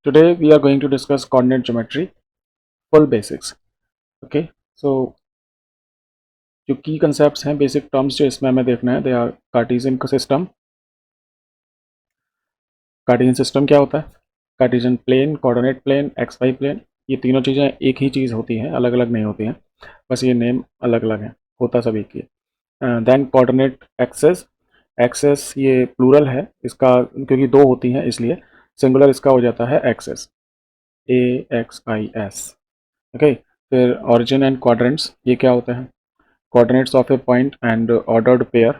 Today we are going to discuss coordinate geometry, full basics. Okay, so जो की concepts हैं, basic terms जो इसमें हमें देखना है, they are cartesian system. Cartesian system क्या होता है? Cartesian plane, coordinate plane, X Y plane, ये तीनों चीज़ें एक ही चीज़ होती हैं, अलग अलग नहीं होती हैं, बस ये नेम अलग अलग है, होता सब एक ही है। देन कोऑर्डिनेट एक्सेस, एक्सेस ये प्लूरल है इसका, क्योंकि दो होती हैं इसलिए सिंगुलर इसका हो जाता है एक्सेस, AXIS। ओके, फिर ऑरिजिन एंड क्वाड्रेंट्स, ये क्या होते हैं? Coordinates of a point and ordered pair,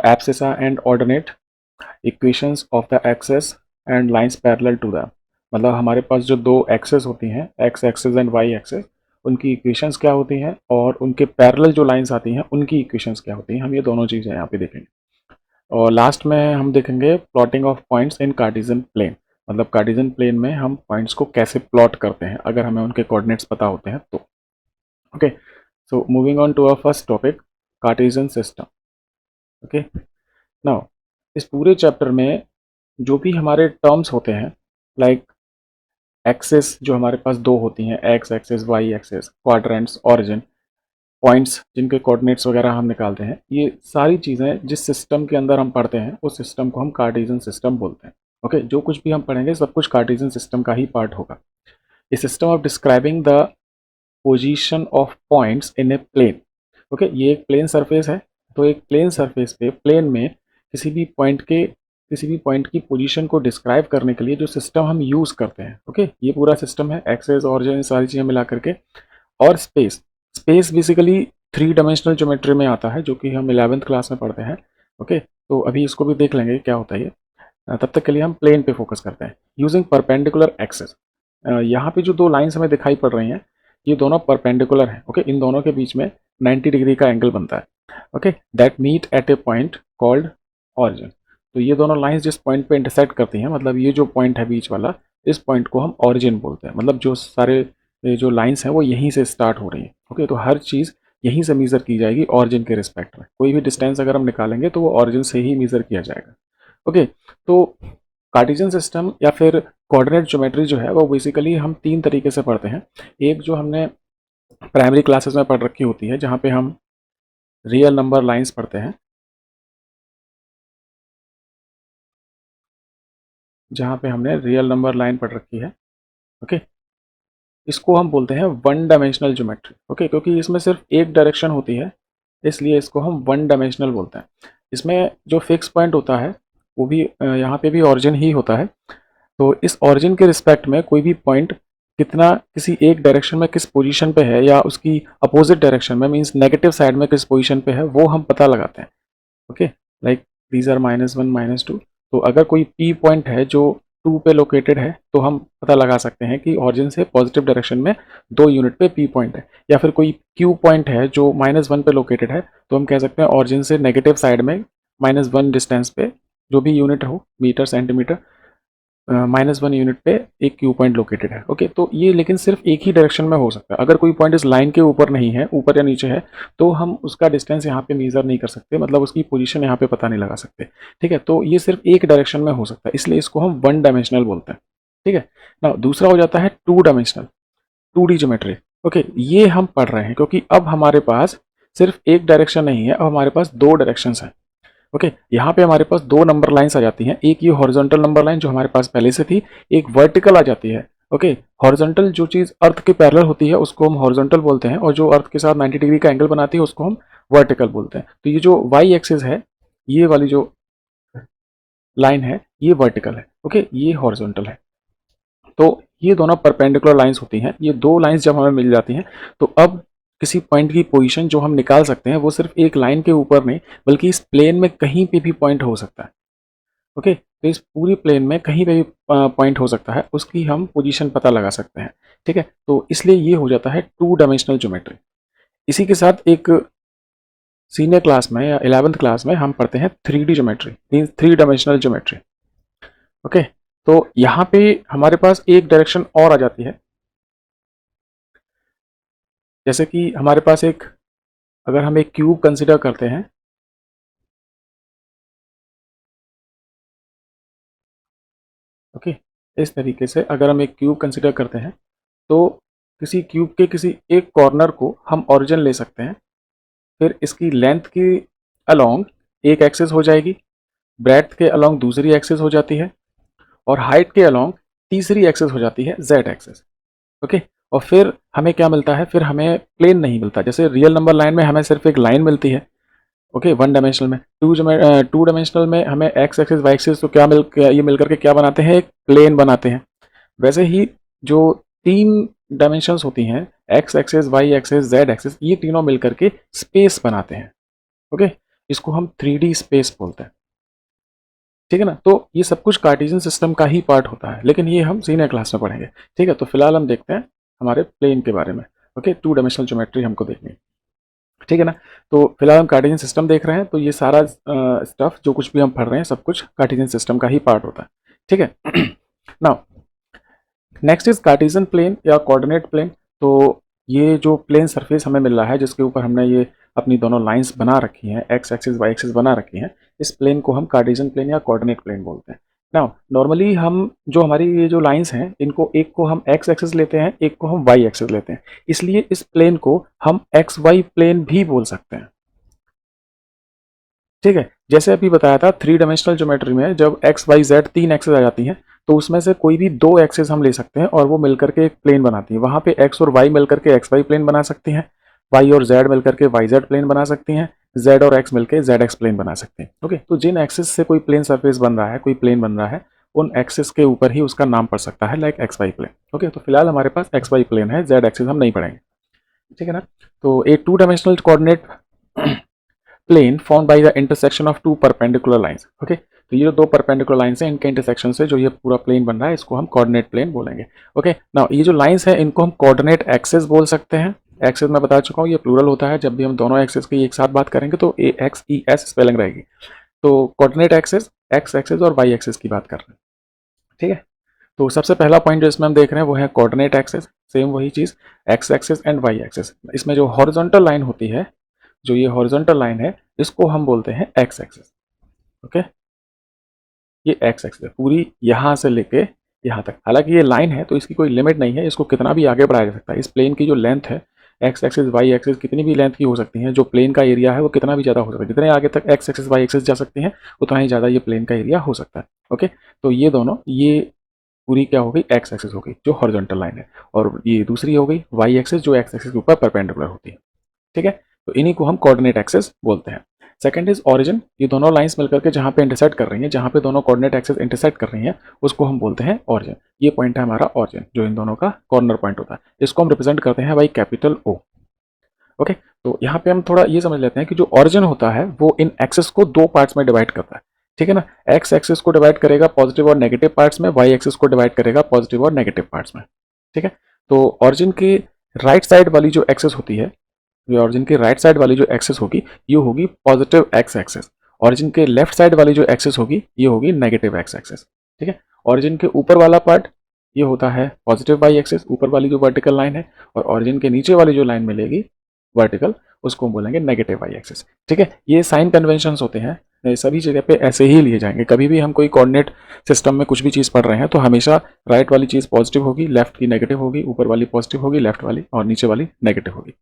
abscissa and ordinate, equations of the axes and lines parallel to the, मतलब हमारे पास जो दो एक्सेस होती हैं, X axes and Y axes, उनकी इक्वेशंस क्या होती हैं और उनके पैरेलल जो लाइंस आती हैं उनकी इक्वेशंस क्या होती हैं, हम ये दोनों चीज़ें यहाँ पे देखेंगे। और लास्ट में हम देखेंगे plotting of points in cartesian plane, मतलब कार्टेशियन प्लेन में हम पॉइंट्स को कैसे प्लॉट करते हैं अगर हमें उनके कोऑर्डिनेट्स पता होते हैं तो। Okay, so moving on to our first topic, cartesian system. Okay, now इस पूरे चैप्टर में जो भी हमारे टर्म्स होते हैं, लाइक एक्सेस जो हमारे पास दो होती हैं, X axes Y axes, quadrants, origin, points जिनके कोऑर्डिनेट्स वगैरह हम निकालते हैं, ये सारी चीज़ें जिस सिस्टम के अंदर हम पढ़ते हैं उस सिस्टम को हम कार्टेशियन सिस्टम बोलते हैं। ओके, जो कुछ भी हम पढ़ेंगे सब कुछ कार्टेशियन सिस्टम का ही पार्ट होगा। A system of describing the position of points in a plane. Okay, ये एक प्लेन सरफेस है, तो एक प्लेन सरफेस पे प्लेन में किसी भी पॉइंट की पोजीशन को डिस्क्राइब करने के लिए जो सिस्टम हम यूज़ करते हैं, ओके, ये पूरा सिस्टम है, एक्सेस ऑरिजिन सारी चीज़ें मिला करके। और space, space basically three dimensional geometry में आता है जो कि हम 11th क्लास में पढ़ते हैं। ओके, तो अभी इसको भी देख लेंगे क्या होता है ये। तब तक के लिए हम प्लेन पे फोकस करते हैं। यूजिंग परपेंडिकुलर एक्सेस, यहाँ पे जो दो लाइंस हमें दिखाई पड़ रही हैं ये दोनों परपेंडिकुलर हैं। ओके, इन दोनों के बीच में 90 डिग्री का एंगल बनता है। Okay, that meet at a point called origin. तो ये दोनों लाइंस जिस पॉइंट पे इंटरसेक्ट करती हैं, मतलब ये जो पॉइंट है बीच वाला, इस पॉइंट को हम ऑरिजिन बोलते हैं। मतलब जो सारे ये जो लाइंस हैं वो यहीं से स्टार्ट हो रही हैं। ओके, तो हर चीज़ यहीं से मीज़र की जाएगी ऑरिजिन के रिस्पेक्ट में। कोई भी डिस्टेंस अगर हम निकालेंगे तो वो ऑरिजिन से ही मीज़र किया जाएगा। ओके, तो कार्टेशियन सिस्टम या फिर कोऑर्डिनेट ज्योमेट्री जो है वो बेसिकली हम तीन तरीके से पढ़ते हैं। एक जो हमने प्राइमरी क्लासेस में पढ़ रखी होती है, जहाँ पे हम रियल नंबर लाइंस पढ़ते हैं, जहाँ पे हमने रियल नंबर लाइन पढ़ रखी है। ओके, इसको हम बोलते हैं वन डायमेंशनल ज्योमेट्री। ओके, क्योंकि इसमें सिर्फ एक डायरेक्शन होती है इसलिए इसको हम वन डायमेंशनल बोलते हैं। इसमें जो फिक्स पॉइंट होता है वो भी यहाँ पे भी ऑरिजिन ही होता है। तो इस ऑरिजिन के रिस्पेक्ट में कोई भी पॉइंट कितना किसी एक डायरेक्शन में किस पोजीशन पे है या उसकी अपोजिट डायरेक्शन में, मींस नेगेटिव साइड में किस पोजीशन पे है, वो हम पता लगाते हैं। Okay, like these are -1 -2। तो अगर कोई पी पॉइंट है जो 2 पे लोकेटेड है तो हम पता लगा सकते हैं कि ऑरिजिन से पॉजिटिव डायरेक्शन में 2 यूनिट पे पी पॉइंट है। या फिर कोई क्यू पॉइंट है जो -1 पे लोकेटेड है तो हम कह सकते हैं ऑरिजिन से नेगेटिव साइड में -1 डिस्टेंस पे जो भी यूनिट हो, मीटर सेंटीमीटर, -1 यूनिट पे एक क्यू पॉइंट लोकेटेड है। ओके, तो ये लेकिन सिर्फ एक ही डायरेक्शन में हो सकता है। अगर कोई पॉइंट इस लाइन के ऊपर नहीं है, ऊपर या नीचे है, तो हम उसका डिस्टेंस यहाँ पे मेजर नहीं कर सकते, मतलब उसकी पोजीशन यहाँ पे पता नहीं लगा सकते। ठीक है, तो ये सिर्फ एक डायरेक्शन में हो सकता है, इसलिए इसको हम वन डायमेंशनल बोलते हैं। ठीक है ना, दूसरा हो जाता है two dimensional, 2D geometry. Okay, ये हम पढ़ रहे हैं क्योंकि अब हमारे पास सिर्फ एक डायरेक्शन नहीं है, अब हमारे पास दो डायरेक्शंस हैं। ओके, यहाँ पे हमारे पास दो नंबर लाइंस आ जाती हैं, एक ये हॉरिजॉन्टल नंबर लाइन जो हमारे पास पहले से थी, एक वर्टिकल आ जाती है। ओके, हॉरिजॉन्टल जो चीज़ अर्थ के पैरेलल होती है उसको हम हॉरिजॉन्टल बोलते हैं, और जो अर्थ के साथ 90 डिग्री का एंगल बनाती है उसको हम वर्टिकल बोलते हैं। तो ये जो वाई एक्सिस है, ये वाली जो लाइन है ये वर्टिकल है। ओके, ये हॉरिजॉन्टल है। तो ये दोनों परपेंडिकुलर लाइंस होती हैं। ये दो लाइंस जब हमें मिल जाती हैं तो अब किसी पॉइंट की पोजीशन जो हम निकाल सकते हैं वो सिर्फ एक लाइन के ऊपर नहीं बल्कि इस प्लेन में कहीं पे भी पॉइंट हो सकता है। ओके, तो इस पूरी प्लेन में कहीं पे भी पॉइंट हो सकता है, उसकी हम पोजीशन पता लगा सकते हैं। ठीक है, तो इसलिए ये हो जाता है टू डायमेंशनल ज्योमेट्री। इसी के साथ एक सीनियर क्लास में या 11th क्लास में हम पढ़ते हैं 3D geometry, means three dimensional geometry. Okay, तो यहाँ पे हमारे पास एक डायरेक्शन और आ जाती है, जैसे कि हमारे पास एक, अगर हम एक क्यूब कंसिडर करते हैं, ओके, इस तरीके से अगर हम एक क्यूब कंसिडर करते हैं तो किसी क्यूब के किसी एक कॉर्नर को हम ओरिजिन ले सकते हैं, फिर इसकी लेंथ की अलोंग एक एक्सिस हो जाएगी, ब्रेड्थ के अलोंग दूसरी एक्सिस हो जाती है और हाइट के अलोंग तीसरी एक्सिस हो जाती है जेड एक्सिस। ओके, और फिर हमें क्या मिलता है, फिर हमें प्लेन नहीं मिलता। जैसे रियल नंबर लाइन में हमें सिर्फ एक लाइन मिलती है, ओके, वन डायमेंशनल में। टू डायमेंशनल में हमें एक्स एक्सिस वाई एक्सिस तो ये मिलकर के क्या बनाते हैं, एक प्लेन बनाते हैं। वैसे ही जो तीन डायमेंशंस होती हैं, X axis Y axis Z axis, ये तीनों मिलकर के स्पेस बनाते हैं। ओके, इसको हम 3D स्पेस बोलते हैं, ठीक है ना। तो ये सब कुछ कार्टेशियन सिस्टम का ही पार्ट होता है, लेकिन ये हम सीनियर क्लास में पढ़ेंगे, ठीक है। तो फिलहाल हम देखते हैं हमारे प्लेन के बारे में। ओके, टू डायमेंशनल ज्योमेट्री हमको देखनी है, ठीक है ना। तो फिलहाल हम कार्टेशियन सिस्टम देख रहे हैं, तो ये सारा स्टफ जो कुछ भी हम पढ़ रहे हैं सब कुछ कार्टेशियन सिस्टम का ही पार्ट होता है, ठीक है। Now next is cartesian plane या कोऑर्डिनेट प्लेन। तो ये जो प्लेन सरफेस हमें मिल रहा है जिसके ऊपर हमने ये अपनी दोनों लाइंस बना रखी हैं, एक्स एक्सिस वाई एक्सिस बना रखी हैं, इस प्लेन को हम कार्टेशियन प्लेन या कोऑर्डिनेट प्लेन बोलते हैं। नाउ नॉर्मली हम जो हमारी ये जो लाइंस हैं, इनको एक को हम एक्स एक्सिस लेते हैं, एक को हम वाई एक्सिस लेते हैं, इसलिए इस प्लेन को हम एक्स वाई प्लेन भी बोल सकते हैं, ठीक है। जैसे अभी बताया था, थ्री डायमेंशनल ज्योमेट्री में जब एक्स वाई जेड तीन एक्सेस आ जाती हैं, तो उसमें से कोई भी दो एक्सेस हम ले सकते हैं और वो मिलकर के एक प्लेन बनाती हैं। वहां पे एक्स और वाई मिलकर के एक्स वाई प्लेन बना सकती हैं, वाई और जेड मिलकर के वाई जेड प्लेन बना सकती हैं, जेड और एक्स मिलकर जेड एक्स प्लेन बना सकते हैं। ओके, तो जिन एक्सेस से कोई प्लेन सरफेस बन रहा है, कोई प्लेन बन रहा है, उन एक्सेस के ऊपर ही उसका नाम पड़ सकता है, like X Y plane. Okay, तो फिलहाल हमारे पास एक्स वाई प्लेन है, जेड एक्सेस हम नहीं पढ़ेंगे, ठीक है ना। तो एक two dimensional coordinate plane form by the intersection of two perpendicular lines. Okay, तो ये जो दो परपेंडिकुलर लाइंस हैं, इनके इंटरसेक्शन से जो ये पूरा प्लेन बन रहा है, इसको हम कोऑर्डिनेट प्लेन बोलेंगे। ओके, नाउ ये जो लाइंस है इनको हम कोऑर्डिनेट एक्सेस बोल सकते हैं। एक्सेस मैं बता चुका हूँ, ये प्लूरल होता है। जब भी हम दोनों एक्सेस की एक साथ बात करेंगे तो ए एक्स ई एस स्पेलिंग रहेगी। तो कोऑर्डिनेट एक्सेस एक्स एक्सेस और वाई एक्सेस की बात कर रहे हैं, ठीक है। तो सबसे पहला पॉइंट जो इसमें हम देख रहे हैं वो है कोऑर्डिनेट एक्सेस। सेम वही चीज, X axes and Y axes. इसमें जो हॉरिजॉन्टल लाइन होती है, जो ये हॉरिजॉन्टल लाइन है, इसको हम बोलते हैं एक्स एक्सेस। ओके, ये एक्स एक्सेस है पूरी, यहां से लेके यहां तक। हालांकि ये लाइन है तो इसकी कोई लिमिट नहीं है, इसको कितना भी आगे बढ़ाया जा सकता है। इस प्लेन की जो लेंथ है, एक्स एक्सिस वाई एक्सिस, कितनी भी लेंथ की हो सकती है। जो प्लेन का एरिया है वो कितना भी ज़्यादा हो सकता है, जितने आगे तक एक्स एक्सिस वाई एक्सिस जा सकती हैं उतना ही ज़्यादा ये प्लेन का एरिया हो सकता है। ओके, तो ये दोनों, ये पूरी क्या हो गई, एक्स एक्सिस हो गई जो हॉरिजॉन्टल लाइन है, और ये दूसरी हो गई वाई एक्सिस जो एक्स एक्सिस के ऊपर परपेंडिकुलर होती है, ठीक है। तो इन्हीं को हम कोऑर्डिनेट एक्सेस बोलते हैं। Second is origin. ये दोनों लाइंस मिलकर के जहां पे इंटरसेक्ट कर रही हैं, जहां पे दोनों कोऑर्डिनेट एक्सेस इंटरसेक्ट कर रही हैं, उसको हम बोलते हैं ऑरिजिन। ये पॉइंट है हमारा ऑरिजिन, जो इन दोनों का कॉर्नर पॉइंट होता है। इसको हम रिप्रेजेंट करते हैं बाई कैपिटल ओ। ओके, तो यहाँ पे हम थोड़ा ये समझ लेते हैं कि जो ऑरिजिन होता है वो इन एक्सेस को दो पार्ट्स में डिवाइड करता है, ठीक है ना। एक्स एक्सेस को डिवाइड करेगा पॉजिटिव और नेगेटिव पार्ट्स में, वाई एक्सेस को डिवाइड करेगा पॉजिटिव और नेगेटिव पार्ट्स में, ठीक है। तो ऑरिजिन की राइट साइड वाली जो एक्सेस होती है, ऑरिजिन के राइट साइड वाली जो एक्सेस होगी ये होगी पॉजिटिव एक्स एक्सेस। ऑरिजिन के लेफ्ट साइड वाली जो एक्सेस होगी ये होगी नेगेटिव एक्स एक्सेस, ठीक है। ऑरिजिन के ऊपर वाला पार्ट ये होता है पॉजिटिव वाई एक्सेस, ऊपर वाली जो वर्टिकल लाइन है, और ऑरिजिन के नीचे वाली जो लाइन मिलेगी वर्टिकल, उसको हम बोलेंगे नेगेटिव वाई एक्सेस, ठीक है। ये साइन कन्वेंशंस होते हैं, सभी जगह पे ऐसे ही लिए जाएंगे। कभी भी हम कोई कोऑर्डिनेट सिस्टम में कुछ भी चीज़ पढ़ रहे हैं तो हमेशा राइट वाली चीज़ पॉजिटिव होगी, लेफ्ट की नेगेटिव होगी, ऊपर वाली पॉजिटिव होगी, लेफ्ट वाली, और नीचे वाली नेगेटिव होगी,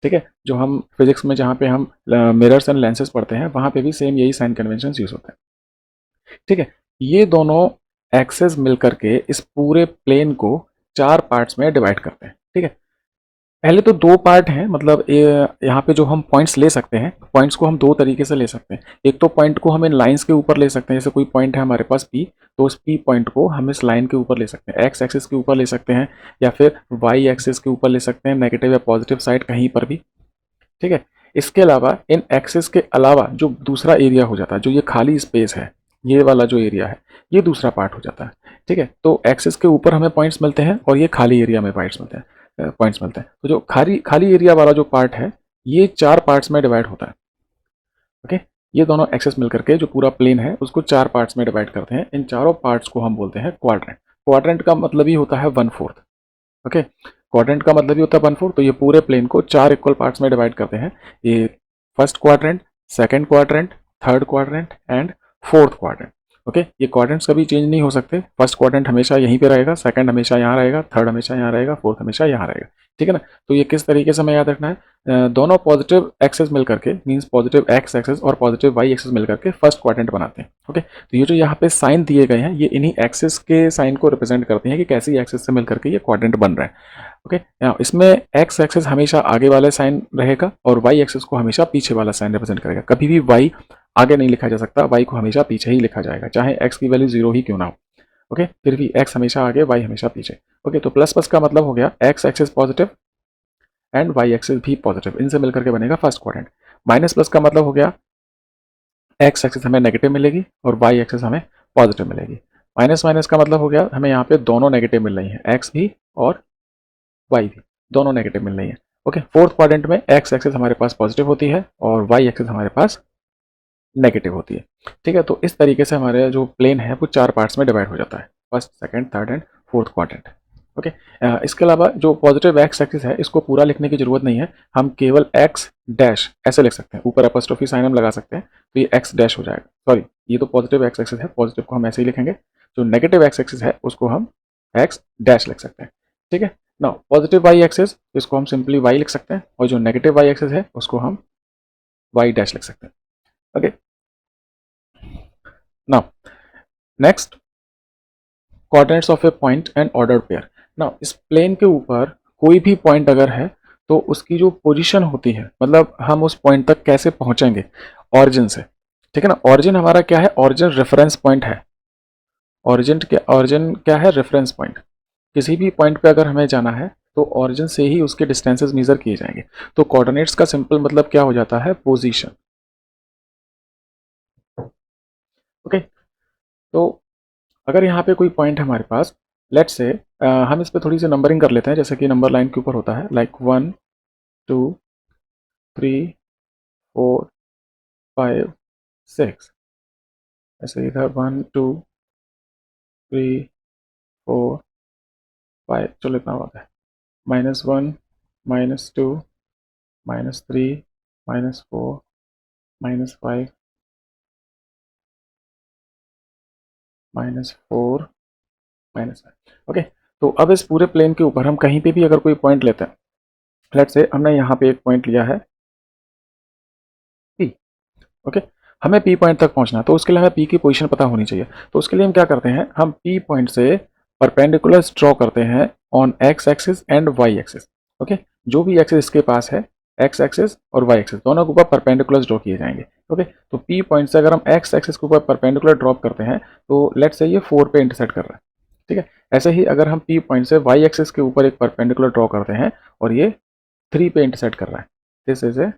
ठीक है। जो हम फिजिक्स में जहाँ पे हम मिरर्स एंड लेंसेज पढ़ते हैं वहाँ पे भी सेम यही साइन कन्वेंशन यूज होते हैं, ठीक है। ये दोनों एक्सेस मिलकर के इस पूरे प्लेन को चार पार्ट्स में डिवाइड करते हैं, ठीक है। पहले तो दो पार्ट हैं, मतलब यहाँ पे जो हम पॉइंट्स ले सकते हैं, पॉइंट्स को हम दो तरीके से ले सकते हैं। एक तो पॉइंट को हम इन लाइंस के ऊपर ले सकते हैं, जैसे कोई पॉइंट है हमारे पास P, तो उस P पॉइंट को हम इस लाइन के ऊपर ले सकते हैं, एक्स एक्सिस के ऊपर ले सकते हैं, या फिर वाई एक्सिस के ऊपर ले सकते हैं, नेगेटिव या पॉजिटिव साइड कहीं पर भी, ठीक है। इसके अलावा इन एक्सेस के अलावा जो दूसरा एरिया हो जाता है, जो ये खाली स्पेस है, ये वाला जो एरिया है, ये दूसरा पार्ट हो जाता है, ठीक है। तो एक्सेस के ऊपर हमें पॉइंट्स मिलते हैं और ये खाली एरिया में पॉइंट्स मिलते हैं। तो जो खाली एरिया वाला जो पार्ट है ये चार पार्ट्स में डिवाइड होता है, ओके। ये दोनों एक्सेस मिलकर के जो पूरा प्लेन है उसको चार पार्ट्स में डिवाइड करते हैं। इन चारों पार्ट्स को हम बोलते हैं क्वाड्रेंट। क्वाड्रेंट का मतलब ही होता है 1/4, ओके। क्वाड्रेंट का मतलब ही होता है 1/4। तो ये पूरे प्लेन को चार इक्वल पार्ट्स में डिवाइड करते हैं। ये first quadrant, second quadrant, third quadrant and fourth quadrant. Okay, ये क्वाड्रेंट्स कभी चेंज नहीं हो सकते। फर्स्ट क्वाड्रेंट हमेशा यहीं पे रहेगा, सेकंड हमेशा यहाँ रहेगा, थर्ड हमेशा यहाँ रहेगा, फोर्थ हमेशा यहाँ रहेगा। ठीक है ना। तो ये किस तरीके से हमें याद रखना है, दोनों पॉजिटिव एक्सेस मिल करके, मीन्स पॉजिटिव एक्स एक्सेस और पॉजिटिव वाई एक्सेस मिल करके फर्स्ट क्वाड्रेंट बनाते हैं। ओके, तो ये जो यहाँ पे साइन दिए गए हैं, ये इन्हीं एक्सेस के साइन को रिप्रेजेंट करते हैं कि कैसी एक्सेस से मिल करके ये क्वाड्रेंट बन रहा है। ओके, इसमें एक्स एक्सेस हमेशा आगे वाले साइन रहेगा और वाई एक्सेस को हमेशा पीछे वाला साइन रिप्रेजेंट करेगा। कभी भी वाई आगे नहीं लिखा जा सकता, y को हमेशा पीछे ही लिखा जाएगा, चाहे x की वैल्यू 0 ही क्यों ना हो। ओके, फिर भी x हमेशा आगे, y हमेशा पीछे। ओके, तो प्लस प्लस का मतलब हो गया x axes positive and y axes भी पॉजिटिव, इनसे मिलकर के बनेगा फर्स्ट क्वाड्रेंट। माइनस प्लस का मतलब हो गया x एक्सेस हमें नेगेटिव मिलेगी और y एक्सेस हमें पॉजिटिव मिलेगी। माइनस माइनस का मतलब हो गया हमें यहाँ पे दोनों नेगेटिव मिल रही हैं, x भी और y भी, दोनों नेगेटिव मिल रही है। ओके, फोर्थ क्वाड्रेंट में x एक्सेस हमारे पास पॉजिटिव होती है और y एक्सेस हमारे पास नेगेटिव होती है। ठीक है, तो इस तरीके से हमारे जो प्लेन है वो 4 पार्ट्स में डिवाइड हो जाता है, first, second, third and fourth quadrant. Okay, इसके अलावा जो पॉजिटिव एक्स एक्सिस है इसको पूरा लिखने की जरूरत नहीं है, हम केवल एक्स डैश ऐसे लिख सकते हैं, ऊपर एपोस्ट्रोफी साइन हम लगा सकते हैं, तो ये एक्स डैश हो जाएगा। सॉरी, ये तो पॉजिटिव एक्स एक्सिस है, पॉजिटिव को हम ऐसे ही लिखेंगे, जो नेगेटिव एक्स एक्सिस है उसको हम एक्स डैश लिख सकते हैं। ठीक है, नाउ पॉजिटिव वाई एक्सिस, इसको हम सिंपली वाई लिख सकते हैं, और जो नेगेटिव वाई एक्सिस है उसको हम वाई डैश लिख सकते हैं। Okay, now next, coordinates of a point and ordered pair. Now इस प्लेन के ऊपर कोई भी पॉइंट अगर है तो उसकी जो पोजीशन होती है, मतलब हम उस पॉइंट तक कैसे पहुंचेंगे ऑरिजिन से। ठीक है ना, ऑरिजिन हमारा क्या है, ऑरिजिन रेफरेंस पॉइंट है। ऑरिजिन क्या है, रेफरेंस पॉइंट। किसी भी पॉइंट पे अगर हमें जाना है तो ऑरिजिन से ही उसके डिस्टेंसेस मेजर किए जाएंगे। तो कोऑर्डिनेट्स का सिंपल मतलब क्या हो जाता है, पोजीशन। ओके, तो अगर यहाँ पे कोई पॉइंट है हमारे पास, लेट्स से हम इस पे थोड़ी सी नंबरिंग कर लेते हैं, जैसे कि नंबर लाइन के ऊपर होता है, लाइक 1 2 3 4 5 6, ऐसे इधर 1 2 3 4 5, चलो इतना होता है, -1 -2 -3 -4 -5 -4 -5। ओके, तो अब इस पूरे प्लेन के ऊपर हम कहीं पे भी अगर कोई पॉइंट लेते हैं, लेट्स से हमने यहाँ पे एक पॉइंट लिया है P। ओके, हमें पी पॉइंट तक पहुंचना है, तो उसके लिए हमें पी की पोजीशन पता होनी चाहिए। तो उसके लिए हम क्या करते हैं, हम पी पॉइंट से परपेंडिकुलर्स ड्रॉ करते हैं on X axis and Y axis. Okay, जो भी एक्सिस इसके पास है, एक्स एक्सिस और वाई एक्सिस दोनों के ऊपर परपेंडिकुलर्स ड्रॉ किए जाएंगे। ओके, तो पी पॉइंट से अगर हम एक्स एक्सिस के ऊपर परपेंडिकुलर ड्रॉप करते हैं तो लेट्स से ये 4 पे इंटरसेक्ट कर रहा है। ठीक है, ऐसे ही अगर हम पी पॉइंट से वाई एक्सिस के ऊपर एक परपेंडिकुलर ड्रॉ करते हैं और ये 3 पे इंटरसेक्ट कर रहा है, दिस इज ए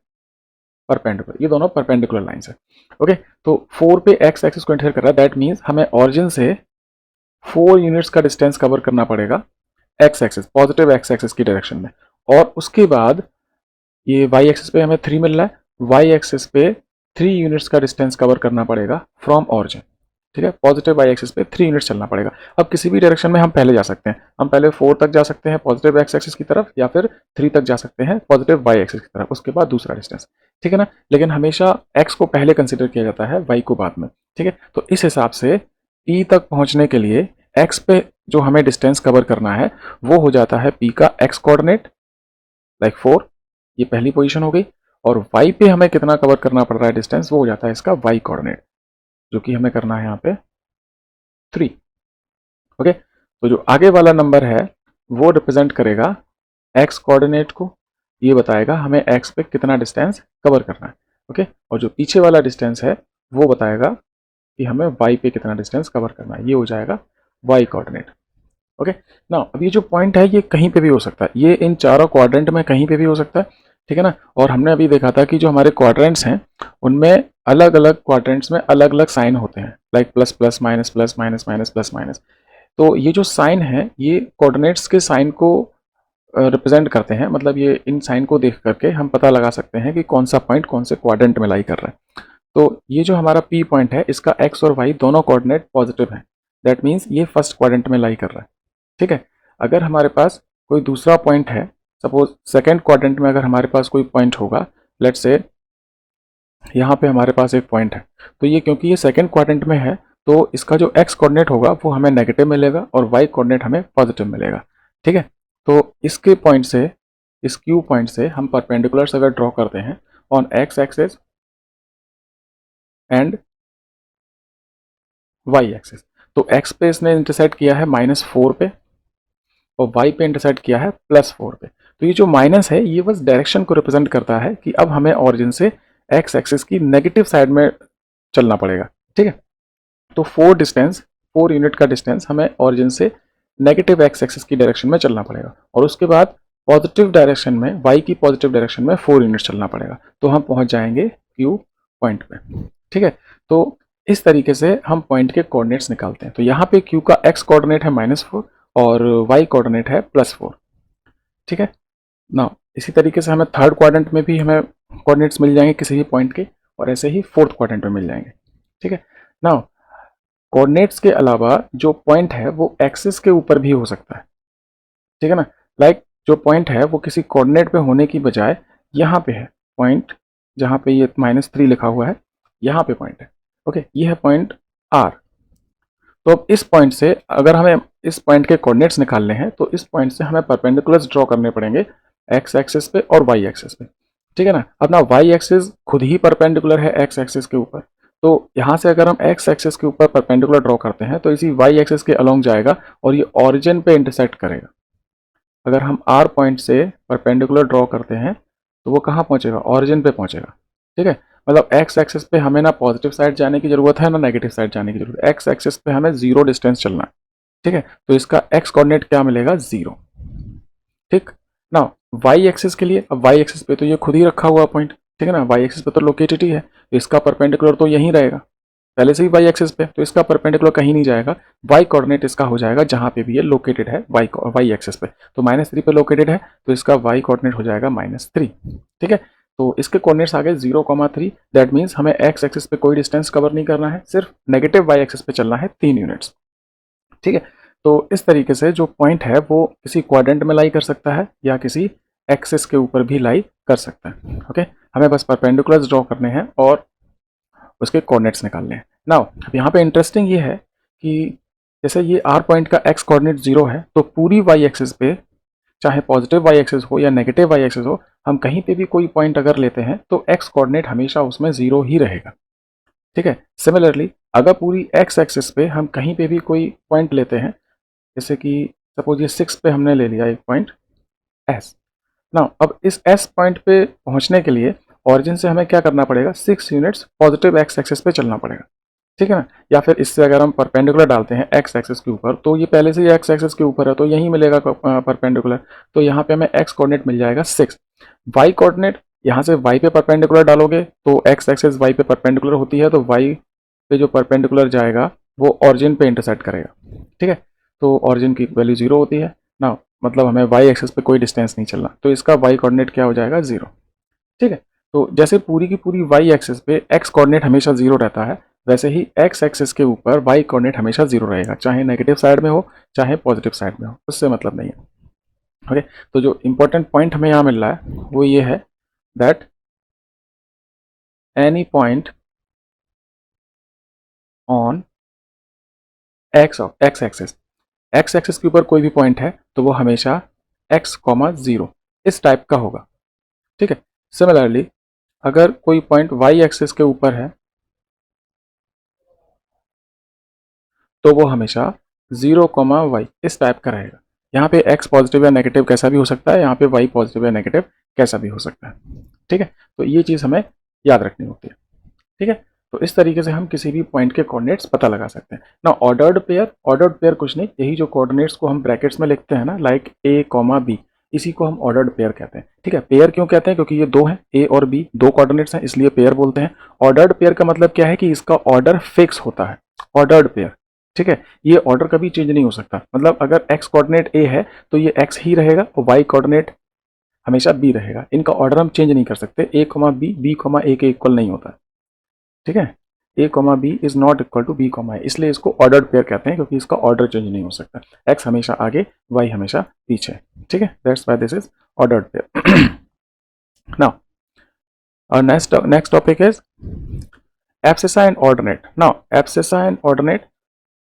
परपेंडिकुलर, ये दोनों परपेंडिकुलर लाइंस है। ओके, तो 4 पे एक्स एक्सिस को इंटरसेक्ट कर रहा है, दैट मीन्स हमें ऑरिजिन से 4 यूनिट्स का डिस्टेंस कवर करना पड़ेगा x axis, positive x axis की डायरेक्शन में, और उसके बाद ये वाई एक्सिस पे हमें 3 मिल रहा है, वाई एक्सिस पे 3 यूनिट्स का डिस्टेंस कवर करना पड़ेगा फ्रॉम ऑरिजिन। ठीक है, पॉजिटिव वाई एक्सिस पे 3 यूनिट्स चलना पड़ेगा। अब किसी भी डायरेक्शन में हम पहले जा सकते हैं, हम पहले 4 तक जा सकते हैं पॉजिटिव एक्स एक्सिस की तरफ, या फिर 3 तक जा सकते हैं पॉजिटिव वाई एक्सिस की तरफ, उसके बाद दूसरा डिस्टेंस। ठीक है ना, लेकिन हमेशा एक्स को पहले कंसिडर किया जाता है, वाई को बाद में। ठीक है, तो इस हिसाब से पी तक पहुंचने के लिए एक्स पे जो हमें डिस्टेंस कवर करना है वो हो जाता है पी का एक्स कोऑर्डिनेट, लाइक 4, ये पहली पोजीशन हो गई, और वाई पे हमें कितना कवर करना पड़ रहा है डिस्टेंस, वो हो जाता है इसका वाई कोऑर्डिनेट, जो कि हमें करना है यहाँ पे 3। ओके, तो जो आगे वाला नंबर है वो रिप्रेजेंट करेगा एक्स कोऑर्डिनेट को, ये बताएगा हमें एक्स पे कितना डिस्टेंस कवर करना है। ओके, और जो पीछे वाला डिस्टेंस है वो बताएगा कि हमें वाई पे कितना डिस्टेंस कवर करना है, ये हो जाएगा वाई कोऑर्डिनेट। ओके, ना अब ये जो पॉइंट है ये कहीं पे भी हो सकता है, ये इन चारों क्वाड्रेंट में कहीं पे भी हो सकता है। ठीक है ना, और हमने अभी देखा था कि जो हमारे क्वाड्रेंट्स हैं उनमें अलग अलग क्वाड्रेंट्स में अलग अलग साइन होते हैं, like plus plus minus plus minus minus plus minus. तो ये जो साइन है ये कोऑर्डिनेट्स के साइन को रिप्रेजेंट करते हैं, मतलब ये इन साइन को देख करके हम पता लगा सकते हैं कि कौन सा पॉइंट कौन से क्वाड्रेंट में लाई कर रहा है। तो ये जो हमारा पी पॉइंट है इसका एक्स और वाई दोनों कोऑर्डिनेट पॉजिटिव है, दैट मीन्स ये फर्स्ट क्वाड्रेंट में लाई कर रहा है। ठीक है, अगर हमारे पास कोई दूसरा पॉइंट है, सपोज सेकेंड क्वाड्रेंट में अगर हमारे पास कोई पॉइंट होगा, लेट्स से यहाँ पे हमारे पास एक पॉइंट है, तो ये क्योंकि ये सेकेंड क्वाड्रेंट में है तो इसका जो x कोऑर्डिनेट होगा वो हमें नेगेटिव मिलेगा और y कोऑर्डिनेट हमें पॉजिटिव मिलेगा। ठीक है, तो इसके पॉइंट से, इस Q पॉइंट से हम परपेंडिकुलर्स अगर ड्रॉ करते हैं on x axis and y axis, तो x पे इसने इंटरसेक्ट किया है -4 पे और y पे इंटरसेक्ट किया है +4 पे। तो ये जो माइनस है ये बस डायरेक्शन को रिप्रेजेंट करता है कि अब हमें ऑरिजिन से x एक्सिस की नेगेटिव साइड में चलना पड़ेगा। ठीक है, तो 4 यूनिट का डिस्टेंस हमें ऑरिजिन से नेगेटिव x एक्सिस की डायरेक्शन में चलना पड़ेगा और उसके बाद पॉजिटिव डायरेक्शन में, y की पॉजिटिव डायरेक्शन में 4 यूनिट चलना पड़ेगा, तो हम पहुंच जाएंगे Q पॉइंट पे। ठीक है, तो इस तरीके से हम पॉइंट के कोऑर्डिनेट्स निकालते हैं। तो यहाँ पे Q का x कोऑर्डिनेट है -4 और y कोऑर्डिनेट है +4। ठीक है ना, इसी तरीके से हमें थर्ड क्वाड्रेंट में भी हमें कोऑर्डिनेट्स मिल जाएंगे किसी भी पॉइंट के, और ऐसे ही फोर्थ क्वाड्रेंट में मिल जाएंगे। ठीक है ना, कोऑर्डिनेट्स के अलावा जो पॉइंट है वो एक्सिस के ऊपर भी हो सकता है। ठीक है ना, लाइक जो पॉइंट है वो किसी कोऑर्डिनेट पे होने की बजाय यहाँ पे है पॉइंट, जहाँ पे ये -3 लिखा हुआ है, यहाँ पे पॉइंट है। ओके, ये है पॉइंट R। तो अब इस पॉइंट से अगर हमें इस पॉइंट के कोऑर्डिनेट्स निकालने हैं तो इस पॉइंट से हमें परपेंडिकुलर्स ड्रॉ करने पड़ेंगे x एक्सिस पे और y एक्सिस पे। ठीक है ना, अपना y एक्सिस खुद ही परपेंडिकुलर है x एक्सिस के ऊपर, तो यहाँ से अगर हम x एक्सिस के ऊपर परपेंडिकुलर ड्रॉ करते हैं तो इसी y एक्सिस के अलोंग जाएगा और ये ऑरिजिन पे इंटरसेक्ट करेगा। अगर हम R पॉइंट से परपेंडिकुलर ड्रॉ करते हैं तो वो कहाँ पहुँचेगा, ऑरिजिन पे पहुँचेगा। ठीक है, मतलब x एक्सिस पे हमें ना पॉजिटिव साइड जाने की जरूरत है ना नेगेटिव साइड जाने की जरूरत है, x एक्सिस पे हमें 0 डिस्टेंस चलना है। ठीक है, तो इसका x कोऑर्डिनेट क्या मिलेगा, 0। ठीक ना, y एक्सिस के लिए, अब y एक्सिस पे तो ये खुद ही रखा हुआ पॉइंट, ठीक है ना, y एक्सिस पे तो लोकेटेड ही है, तो इसका परपेंडिकुलर तो यहीं रहेगा पहले से ही y एक्सिस पे, तो इसका परपेंडिकुलर कहीं नहीं जाएगा। y कोऑर्डिनेट इसका हो जाएगा जहां पे भी ये लोकेटेड है y एक्सिस पे, तो -3 पे लोकेटेड है तो इसका y कोऑर्डिनेट हो जाएगा -3। ठीक है, तो इसके कोऑर्डिनेट्स आ गए 0,3। दैट मीन्स हमें x एक्सिस पे कोई डिस्टेंस कवर नहीं करना है, सिर्फ नेगेटिव y एक्सिस पे चलना है 3 यूनिट्स। ठीक है, तो इस तरीके से जो पॉइंट है वो किसी क्वाड्रेंट में लाई कर सकता है या किसी एक्सिस के ऊपर भी लाई कर सकता है। ओके, हमें बस परपेंडिकुलर्स ड्रॉ करने हैं और उसके कोऑर्डिनेट्स निकालने हैं। नाउ अब यहाँ पे इंटरेस्टिंग ये है कि जैसे ये R पॉइंट का x कोऑर्डिनेट 0 है, तो पूरी y एक्सिस पे चाहे पॉजिटिव y एक्सिस हो या नेगेटिव y एक्सिस हो, हम कहीं पे भी कोई पॉइंट अगर लेते हैं तो x कोऑर्डिनेट हमेशा उसमें 0 ही रहेगा। ठीक है, सिमिलरली अगर पूरी x एक्सिस पे हम कहीं पे भी कोई पॉइंट लेते हैं, जैसे कि सपोज ये 6 पे हमने ले लिया एक पॉइंट S। नाउ अब इस S पॉइंट पे पहुंचने के लिए ऑरिजिन से हमें क्या करना पड़ेगा, 6 यूनिट्स पॉजिटिव x एक्सिस पे चलना पड़ेगा। ठीक है ना, या फिर इससे अगर हम परपेंडिकुलर डालते हैं x एक्सिस के ऊपर, तो ये पहले से ही x एक्सिस के ऊपर है तो यहीं मिलेगा परपेंडिकुलर, तो यहाँ पे हमें x कोऑर्डिनेट मिल जाएगा 6। y कोऑर्डिनेट यहाँ से y पे परपेंडिकुलर डालोगे तो x एक्सिस y पे परपेंडिकुलर होती है, तो y पे जो परपेंडिकुलर जाएगा वो ऑरिजिन पे इंटरसेक्ट करेगा। ठीक है, तो ऑरिजिन की वैल्यू 0 होती है ना, मतलब हमें y एक्सिस पे कोई डिस्टेंस नहीं चलना, तो इसका y कोऑर्डिनेट क्या हो जाएगा, 0। ठीक है, तो जैसे पूरी की पूरी y एक्सिस पे x कोऑर्डिनेट हमेशा 0 रहता है, वैसे ही x एक्सिस के ऊपर y कोऑर्डिनेट हमेशा 0 रहेगा, चाहे नेगेटिव साइड में हो चाहे पॉजिटिव साइड में हो, उससे मतलब नहीं है। ओके, तो जो इंपॉर्टेंट पॉइंट हमें यहाँ मिल रहा है वो ये है that any point on x axis के ऊपर कोई भी पॉइंट है तो वो हमेशा x, 0 इस टाइप का होगा। ठीक है, सिमिलरली अगर कोई पॉइंट y एक्सिस के ऊपर है तो वो हमेशा 0, y इस टाइप का रहेगा। यहाँ पे x पॉजिटिव या नेगेटिव कैसा भी हो सकता है, यहाँ पे y पॉजिटिव या नेगेटिव कैसा भी हो सकता है। ठीक है, तो ये चीज़ हमें याद रखनी होती है। ठीक है, तो इस तरीके से हम किसी भी पॉइंट के कोऑर्डिनेट्स पता लगा सकते हैं ना। ऑर्डर्ड पेयर कुछ नहीं, यही जो कोऑर्डिनेट्स को हम ब्रैकेट्स में लिखते हैं ना, लाइक a, b, इसी को हम ऑर्डर्ड पेयर कहते हैं। ठीक है, पेयर क्यों कहते हैं, क्योंकि ये दो हैं, a और b दो कोऑर्डिनेट्स हैं, इसलिए पेयर बोलते हैं। ऑर्डर्ड पेयर का मतलब क्या है कि इसका ऑर्डर फिक्स होता है, ऑर्डर्ड पेयर। ठीक है, ये ऑर्डर कभी चेंज नहीं हो सकता, मतलब अगर x कोऑर्डिनेट a है तो ये x ही रहेगा और y कोऑर्डिनेट हमेशा b रहेगा, इनका ऑर्डर हम चेंज नहीं कर सकते। a, b, b, a के इक्वल नहीं होता है। ठीक है, a, b is not equal to b, a, इसलिए इसको ऑर्डर्ड पेयर कहते हैं, क्योंकि इसका ऑर्डर चेंज नहीं हो सकता, x हमेशा आगे y हमेशा पीछे। ठीक है, that's why this is ordered pair. Now और next topic is abscissa and ordinate. Now abscissa and ordinate,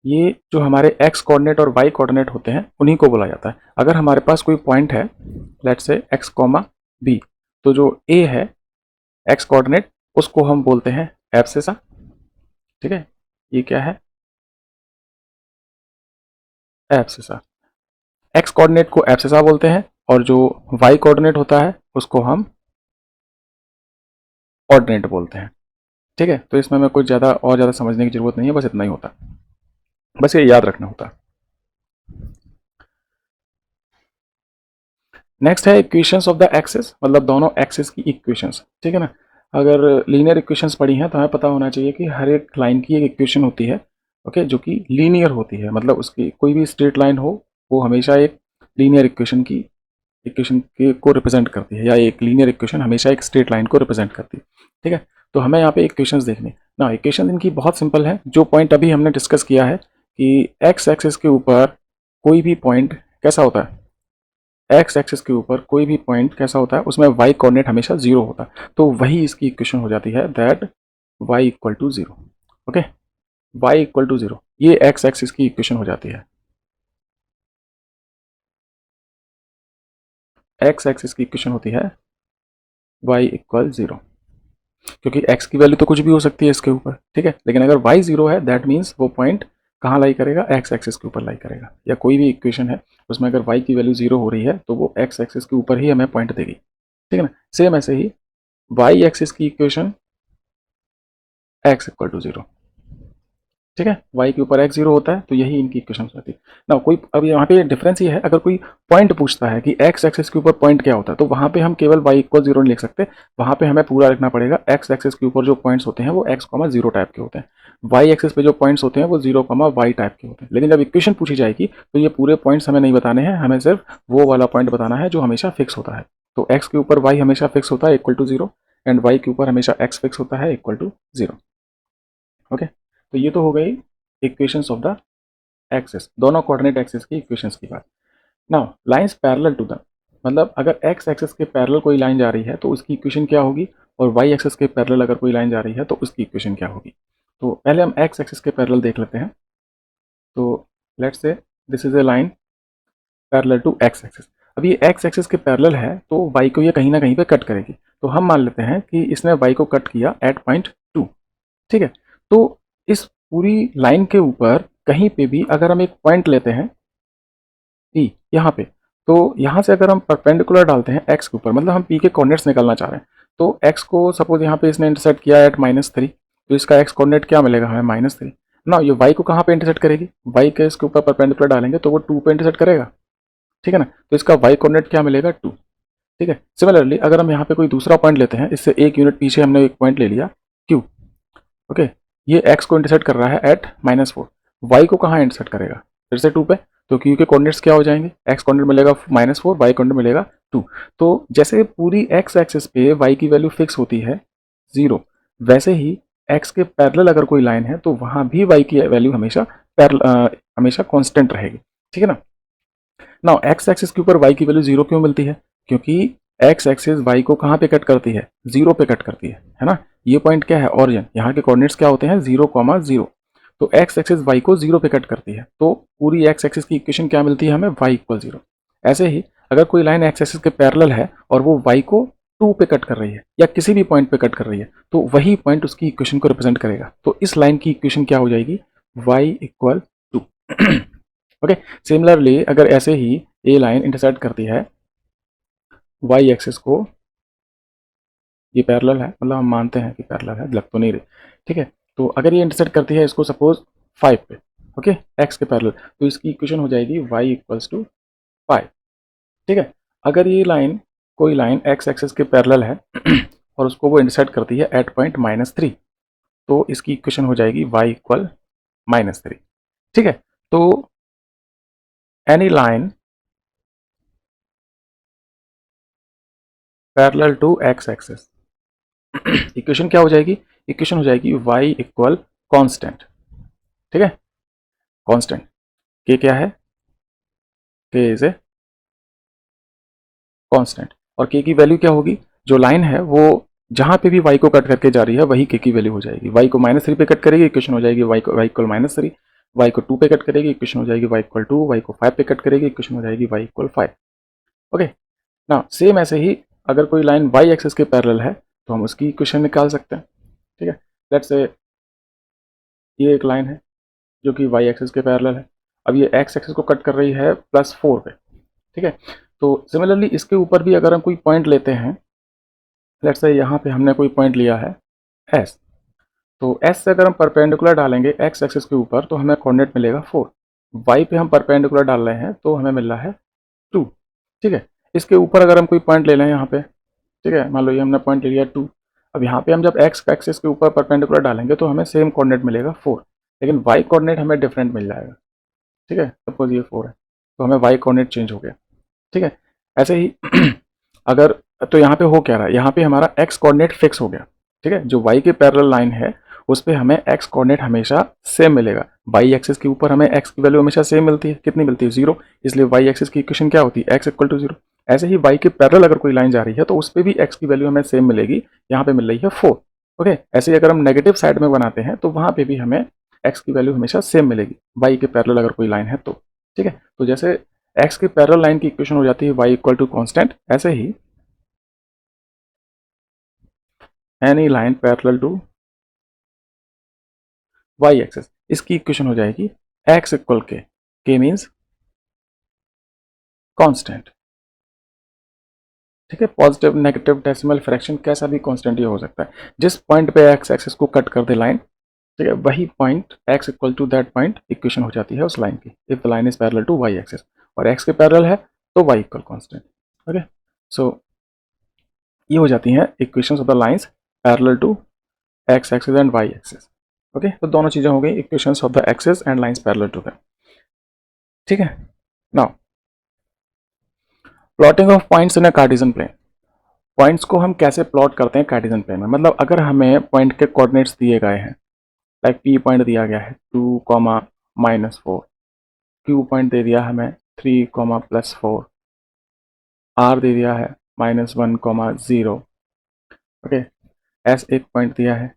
ये जो हमारे एक्स कोऑर्डिनेट और वाई कोऑर्डिनेट होते हैं उन्हीं को बोला जाता है। अगर हमारे पास कोई पॉइंट है, let's say x comma B, तो जो ए है एक्स कोऑर्डिनेट, उसको हम बोलते हैं एब्सिसा। ठीक है, ये क्या है, एब्सिसा। एक्स कोऑर्डिनेट को एब्सिसा बोलते हैं और जो वाई कोऑर्डिनेट होता है उसको हम ऑर्डिनेट बोलते हैं। ठीक है, तो इसमें मैं कुछ ज़्यादा और ज़्यादा समझने की जरूरत नहीं है, बस इतना ही होता है, बस ये याद रखना होता है। नेक्स्ट है इक्वेशंस ऑफ द एक्सिस, मतलब दोनों एक्सिस की इक्वेशंस। ठीक है ना, अगर लीनियर इक्वेशंस पढ़ी हैं तो हमें पता होना चाहिए कि हर एक लाइन की एक इक्वेशन होती है, ओके, जो कि लीनियर होती है, मतलब उसकी कोई भी स्ट्रेट लाइन हो वो हमेशा एक लीनियर इक्वेशन के को रिप्रेजेंट करती है, या एक लीनियर इक्वेशन हमेशा एक स्ट्रेट लाइन को रिप्रेजेंट करती है। ठीक है, तो हमें यहाँ पे इक्वेशंस देखने ना, इक्वेशन इनकी बहुत सिंपल है। जो पॉइंट अभी हमने डिस्कस किया है कि एक्स एक्सिस के ऊपर कोई भी पॉइंट कैसा होता है, एक्स एक्सिस के ऊपर कोई भी पॉइंट कैसा होता है, उसमें वाई कोऑर्डिनेट हमेशा जीरो होता है, तो वही इसकी इक्वेशन हो जाती है, that Y equal to zero. Okay, Y equal to zero, ये एक्स एक्सिस की इक्वेशन हो जाती है। एक्स एक्सिस की इक्वेशन होती है वाई इक्वल जीरो, क्योंकि x की वैल्यू तो कुछ भी हो सकती है इसके ऊपर। ठीक है, लेकिन अगर y जीरो है दैट मीन्स वो पॉइंट कहाँ लाई करेगा, x एक्सिस के ऊपर लाई करेगा। या कोई भी इक्वेशन है उसमें अगर y की वैल्यू जीरो हो रही है तो वो x एक्सिस के ऊपर ही हमें पॉइंट देगी। ठीक है ना, सेम ऐसे ही y एक्सिस की equation x equal to zero. ठीक है, y के ऊपर x जीरो होता है तो यही इनकी इक्वेशन होती है ना। कोई अब यहाँ पे डिफरेंस ये है, अगर कोई पॉइंट पूछता है कि x एक्सिस के ऊपर पॉइंट क्या होता है, तो वहाँ पे हम केवल y इक्वल जीरो नहीं लिख सकते, वहाँ पे हमें पूरा लिखना पड़ेगा। x एक्सिस के ऊपर जो पॉइंट्स होते हैं वो x कॉमा जीरो टाइप के होते हैं, y एक्सिस पे जो पॉइंट्स होते हैं वो जीरो कॉमा y टाइप के होते हैं। लेकिन जब इक्वेशन पूछी जाएगी तो ये पूरे पॉइंट्स हमें नहीं बताने हैं, हमें सिर्फ वो वाला पॉइंट बताना है जो हमेशा फिक्स होता है। तो x के ऊपर y हमेशा फिक्स होता है equal to zero, and y के ऊपर हमेशा x फिक्स होता है इक्वल टू जीरो। ओके, तो ये तो हो गई इक्वेशंस ऑफ द एक्सिस, दोनों कोऑर्डिनेट एक्सिस की इक्वेशंस की बात। Now lines parallel to the, मतलब अगर एक्स एक्सिस के पैरेलल कोई लाइन जा रही है तो उसकी इक्वेशन क्या होगी, और वाई एक्सिस के पैरेलल अगर कोई लाइन जा रही है तो उसकी इक्वेशन क्या होगी। तो पहले हम एक्स एक्सिस के पैरेलल देख लेते हैं। तो let's say this is a line parallel to X axis. अब ये एक्स एक्सिस के पैरेलल है तो वाई को ये कहीं ना कहीं पे कट करेगी, तो हम मान लेते हैं कि इसने वाई को कट किया एट पॉइंट टू। ठीक है, तो इस पूरी लाइन के ऊपर कहीं पे भी अगर हम एक पॉइंट लेते हैं पी यहाँ पे, तो यहाँ से अगर हम परपेंडिकुलर डालते हैं एक्स के ऊपर, मतलब हम पी के कोऑर्डिनेट्स निकालना चाह रहे हैं, तो एक्स को सपोज यहाँ पे इसने इंटरसेक्ट किया एट -3, तो इसका एक्स कोऑर्डिनेट क्या मिलेगा हमें, -3 ना। ये वाई को कहाँ पे इंटरसेक्ट करेगी, वाई के इसके ऊपर परपेंडिकुलर डालेंगे तो वो 2 पे इंटरसेक्ट करेगा। ठीक है ना, तो इसका वाई कोऑर्डिनेट क्या मिलेगा, 2। ठीक है, सिमिलरली अगर हम यहाँ पे कोई दूसरा पॉइंट लेते हैं, इससे एक यूनिट पीछे हमने एक पॉइंट ले लिया क्यू। ओके, ये एक्स को इंटरसेक्ट कर रहा है एट -4, वाई को कहाँ इंटरसेक्ट करेगा, फिर से 2 पे, तो क्यू के कोऑर्डिनेट्स क्या हो जाएंगे, एक्स कोऑर्डिनेट मिलेगा -4, वाई कोऑर्डिनेट मिलेगा 2। तो जैसे पूरी एक्स एक्सिस पे वाई की वैल्यू फिक्स होती है 0, वैसे ही एक्स के पैरेलल अगर कोई लाइन है तो वहाँ भी वाई की वैल्यू हमेशा हमेशा कांस्टेंट रहेगी। ठीक है ना, नाउ एक्स एक्सिस के ऊपर वाई की वैल्यू 0 क्यों मिलती है, क्योंकि एक्स एक्सिस वाई को कहाँ पे कट करती है, 0 पे कट करती है ना। ये पॉइंट क्या है, ऑरिजिन, यहाँ के कोऑर्डिनेट्स क्या होते हैं 0,0, तो एक्स एक्सिस वाई को 0 पे कट करती है, तो पूरी एक्स एक्सिस की इक्वेशन क्या मिलती है हमें, वाई इक्वल 0। ऐसे ही अगर कोई लाइन एक्स एक्सिस के पैरेलल है और वो वाई को 2 पे कट कर रही है या किसी भी पॉइंट पे कट कर रही है, तो वही पॉइंट उसकी इक्वेशन को रिप्रेजेंट करेगा। तो इस लाइन की इक्वेशन क्या हो जाएगी, वाई इक्वल 2। ओके, सिमिलरली अगर ऐसे ही ए लाइन इंटरसेक्ट करती है वाई एक्सिस को, ये पैरेलल है, मतलब हम मानते हैं कि पैरेलल है, लग तो नहीं रही। ठीक है, तो अगर ये इंटरसेक्ट करती है इसको सपोज 5 पे, ओके, एक्स के पैरेलल, तो इसकी इक्वेशन हो जाएगी वाई इक्वल्स टू 5। ठीक है, अगर ये लाइन कोई लाइन एक्स एक्सिस के पैरेलल है और उसको वो इंटरसेक्ट करती है एट पॉइंट -3, तो इसकी इक्वेशन हो जाएगी वाई इक्वल -3। ठीक है, तो any line parallel to X axis, equation क्या हो जाएगी, इक्वेशन हो जाएगी y इक्वल कांस्टेंट। ठीक है, कांस्टेंट के क्या है, के इज ए कांस्टेंट, और के की वैल्यू क्या होगी, जो लाइन है वो जहाँ पे भी y को कट करके जा रही है वही k की वैल्यू हो जाएगी। y को -3 पे कट करेगी, इक्वेशन हो जाएगी y इक्वल -3, y को 2 पे कट करेगी, इक्वेशन हो जाएगी y इक्वल 2, y को 5 पे कट करेगी, इक्वेशन हो जाएगी y इक्वल 5। ओके, ना सेम ऐसे ही अगर कोई लाइन y एक्सिस के पैरेलल है तो हम उसकी इक्वेशन निकाल सकते हैं। ठीक है, लेट्स से ये एक लाइन है जो कि y एक्सिस के पैरेलल है। अब ये x एक्सिस को कट कर रही है +4 पे। ठीक है, तो सिमिलरली इसके ऊपर भी अगर हम कोई पॉइंट लेते हैं, लेट्स से यहाँ पे हमने कोई पॉइंट लिया है S, तो S से अगर हम परपेंडिकुलर डालेंगे x एक्सिस के ऊपर तो हमें कोऑर्डिनेट मिलेगा 4। y पे हम परपेंडिकुलर डाल रहे हैं तो हमें मिल रहा है 2। ठीक है, इसके ऊपर अगर हम कोई पॉइंट ले लें यहाँ पे, ठीक है, मान लो ये हमने पॉइंट ले लिया 2। अब यहाँ पे हम जब x एक्सिस के ऊपर परपेंडिकुलर डालेंगे तो हमें सेम कोऑर्डिनेट मिलेगा 4, लेकिन y कोऑर्डिनेट हमें डिफरेंट मिल जाएगा। ठीक है, सपोज ये 4 है तो हमें y कोऑर्डिनेट चेंज हो गया। ठीक है, ऐसे ही अगर तो यहाँ पे हो क्या रहा है, यहाँ पे हमारा x कोऑर्डिनेट फिक्स हो गया। ठीक है, जो y के पैरेलल लाइन है उस पे हमें x कोऑर्डिनेट हमेशा सेम मिलेगा। y एक्सिस के ऊपर हमें x की वैल्यू हमेशा सेम मिलती है, कितनी मिलती है 0, इसलिए y एक्सिस की इक्वेशन क्या होती है x इक्वल टू 0। ऐसे ही y के पैरेलल अगर कोई लाइन जा रही है तो उस पर भी x की वैल्यू हमें सेम मिलेगी, यहाँ पे मिल रही है 4। ओके, ऐसे ही अगर हम नेगेटिव साइड में बनाते हैं तो वहाँ पे भी हमें x की वैल्यू हमेशा सेम मिलेगी y के पैरेलल अगर कोई लाइन है तो। ठीक है, तो जैसे x के पैरेलल लाइन की इक्वेशन हो जाती है y इक्वल टू कॉन्स्टेंट, ऐसे ही any line parallel to y axis, इसकी इक्वेशन हो जाएगी x equal k means constant. ठीक है, पॉजिटिव नेगेटिव डेसिमल फ्रैक्शन कैसा भी कांस्टेंट ये हो सकता है। जिस पॉइंट पे x एक्सिस को कट कर दे लाइन, ठीक है, वही point x equal to that point equation हो जाती है उस लाइन की, if the line is parallel to y axis, और x के पैरेलल है तो y equal constant. Okay, so ये हो जाती हैं equations of the lines parallel to x axis and y axis. Okay, तो दोनों चीजें हो गई equations of the axis and lines parallel to them. ठीक है, now plotting of points in a cartesian plane. Points को हम कैसे प्लॉट करते हैं कार्टेशियन प्लेन में, मतलब अगर हमें पॉइंट के कोऑर्डिनेट्स दिए गए हैं, लाइक P पॉइंट दिया गया है 2, -4, Q पॉइंट दे दिया हमें 3, +4, R दे दिया है -1, 0। ओके, S एक पॉइंट दिया है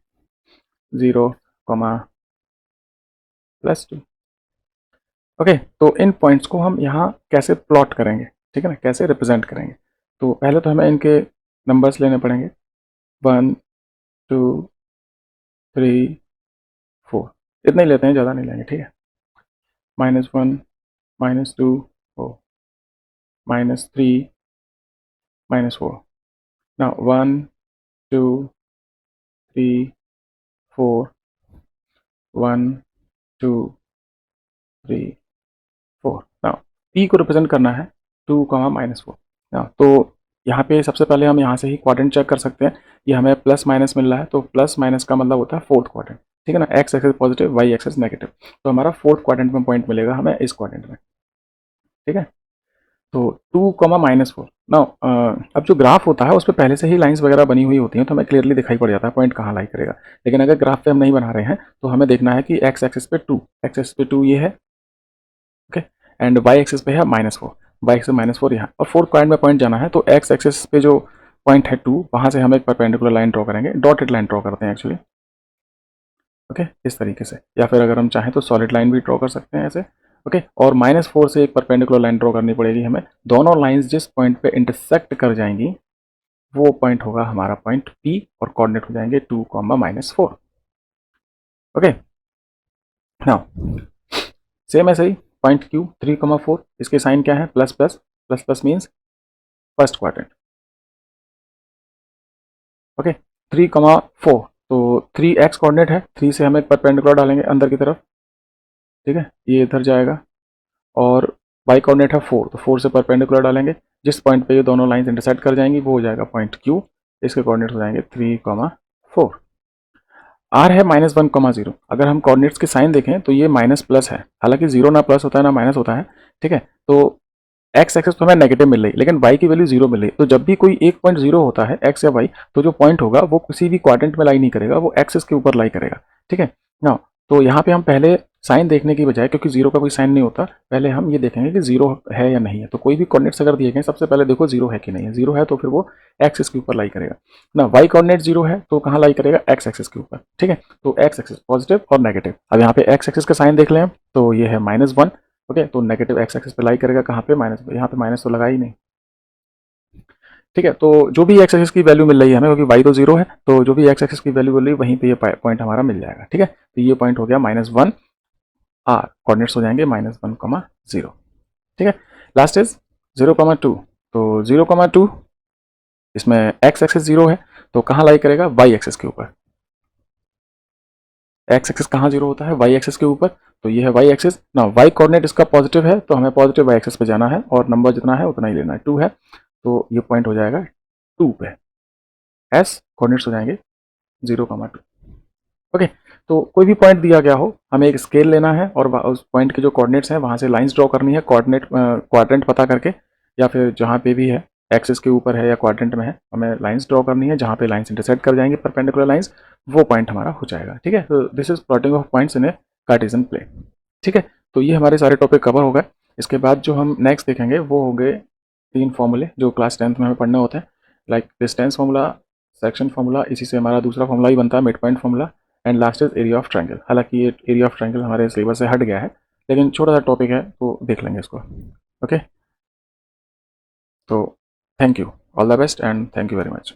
0, +2। ओके, तो इन पॉइंट्स को हम यहाँ कैसे प्लॉट करेंगे, ठीक है ना, कैसे रिप्रेजेंट करेंगे। तो पहले तो हमें इनके नंबर्स लेने पड़ेंगे, 1, 2, 3, 4, इतने ही लेते हैं, ज़्यादा नहीं लेंगे। ठीक है, -1, -2, 4, -3, -4। नाउ 1, 2, 3, 4, 1, 2, 3, 4। नाउ P को रिप्रेजेंट करना है 2, -4। नाउ तो यहाँ पे सबसे पहले हम यहाँ से ही क्वाड्रेंट चेक कर सकते हैं। ये हमें प्लस माइनस मिल रहा है, तो प्लस माइनस का मतलब होता है फोर्थ क्वाड्रेंट। ठीक है ना, x axis positive, y axis negative, तो हमारा फोर्थ क्वाड्रेंट में पॉइंट मिलेगा हमें इस क्वाड्रेंट में। ठीक है, तो 2, -4। नाउ अब जो ग्राफ होता है उस पर पहले से ही लाइंस वगैरह बनी हुई होती हैं, तो हमें क्लियरली दिखाई पड़ जाता है पॉइंट कहाँ लाई करेगा। लेकिन अगर ग्राफ पे हम नहीं बना रहे हैं तो हमें देखना है कि x एक्सिस पे 2, x एक्सिस पे 2 ये है, ओके, एंड y एक्सिस पे है -4, y एक्सिस -4 यहाँ, और फोर्थ क्वाड्रेंट में पॉइंट जाना है तो x एक्सिस पे जो पॉइंट है 2, वहाँ से हम एक परपेंडिकुलर लाइन ड्रॉ करेंगे, डॉटेड लाइन ड्रॉ करते हैं एक्चुअली। ओके, इस तरीके से, या फिर अगर हम चाहें तो सॉलिड लाइन भी ड्रॉ कर सकते हैं ऐसे। ओके, और -4 से एक परपेंडिकुलर लाइन ड्रॉ करनी पड़ेगी हमें। दोनों लाइंस जिस पॉइंट पे इंटरसेक्ट कर जाएंगी वो पॉइंट होगा हमारा पॉइंट P, और कोऑर्डिनेट हो जाएंगे 2, -4। ओके, नाउ सेम ऐसे ही पॉइंट Q 3, 4, इसके साइन क्या है, plus plus, plus plus means first quadrant. Okay, 3, 4, तो 3x कोऑर्डिनेट है, 3 से हम एक परपेंडिकुलर डालेंगे अंदर की तरफ। ठीक है, ये इधर जाएगा, और y कोऑर्डिनेट है 4, तो 4 से परपेंडिकुलर डालेंगे, जिस पॉइंट पे ये दोनों लाइंस इंटरसेक्ट कर जाएंगी वो हो जाएगा पॉइंट Q, इसके कोऑर्डिनेट्स हो जाएंगे 3, 4। R है -1, 0। अगर हम कोऑर्डिनेट्स के साइन देखें तो ये माइनस प्लस है, हालांकि 0 ना प्लस होता है ना माइनस होता है। ठीक है, तो x एक्सिस तो हमें नेगेटिव मिल रही है, लेकिन y की वैल्यू 0 मिल रही है, तो जब भी कोई एक पॉइंट 0 होता है x या y, तो जो पॉइंट होगा वो किसी भी क्वाड्रेंट में लाई नहीं करेगा, वो एक्सिस के ऊपर लाई करेगा। ठीक है, ना तो यहाँ पे हम पहले साइन देखने की बजाय, क्योंकि जीरो का कोई साइन नहीं होता, पहले हम ये देखेंगे कि जीरो है या नहीं है। तो कोई भी कोऑर्डिनेट्स अगर दिए गए सबसे पहले देखो जीरो है कि नहीं है। जीरो है तो फिर वो एक्सिस के ऊपर लाई करेगा ना। वाई कोऑर्डिनेट जीरो है तो कहाँ लाई करेगा, एक्स एक्सिस के ऊपर। ठीक है, तो एक्स एक्सिस पॉजिटिव और नेगेटिव। अब यहाँ पे एक्स एक्सिस का साइन देख लें तो ये है -1। ओके, तो नेगेटिव एक्स एक्सिस पे लाई करेगा कहाँ पे, माइनस पे। यहाँ पे माइनस तो लगा ही नहीं। ठीक है, तो जो भी एक्स एक्सिस की वैल्यू मिल रही है हमें, क्योंकि वाई तो जीरो है, तो जो भी एक्स एक्सिस की वैल्यू मिल रही है वहीं पे ये पॉइंट हमारा मिल जाएगा। ठीक है, तो ये पॉइंट हो गया -1 आर, कोऑर्डिनेट्स हो जाएंगे -1, 0। ठीक है, लास्ट इज 0,2। तो 0,2 इसमें एक्स एक्सिस जीरो है तो कहाँ लाई करेगा, वाई एक्सिस के ऊपर। एक्स एक्सिस कहाँ जीरो होता है, वाई एक्सिस के ऊपर। तो ये है वाई एक्सिस ना, वाई कोऑर्डिनेट इसका पॉजिटिव है तो हमें पॉजिटिव वाई एक्सिस पे जाना है और नंबर जितना है उतना ही लेना है, 2 है। तो ये पॉइंट हो जाएगा 2 पे। एस कोऑर्डिनेट्स हो जाएंगे 0,2। ओके, तो कोई भी पॉइंट दिया गया हो, हमें एक स्केल लेना है और उस पॉइंट के जो कोऑर्डिनेट्स हैं वहाँ से लाइंस ड्रॉ करनी है, कोऑर्डिनेट क्वाड्रेंट पता करके, या फिर जहाँ पे भी है एक्सिस के ऊपर है या क्वाड्रेंट में है, हमें लाइंस ड्रॉ करनी है। जहाँ पे लाइंस इंटरसेक्ट कर जाएंगे परपेंडिकुलर लाइंस, वो पॉइंट हमारा हो जाएगा। ठीक है, तो this is plotting of points in a cartesian plane. ठीक है, तो ये हमारे सारे टॉपिक कवर हो गए। इसके बाद जो हम नेक्स्ट देखेंगे वो हो गए 3 फॉर्मूले जो क्लास 10th में हमें पढ़ने होते हैं, like distance formula, section formula, इसी से हमारा दूसरा फार्मूला ही बनता है mid point formula, and last is area of triangle. हालांकि ये एरिया ऑफ ट्रायंगल हमारे सिलेबस से हट गया है, लेकिन छोटा सा टॉपिक है तो देख लेंगे इसको। ओके, तो thank you, all the best and thank you very much.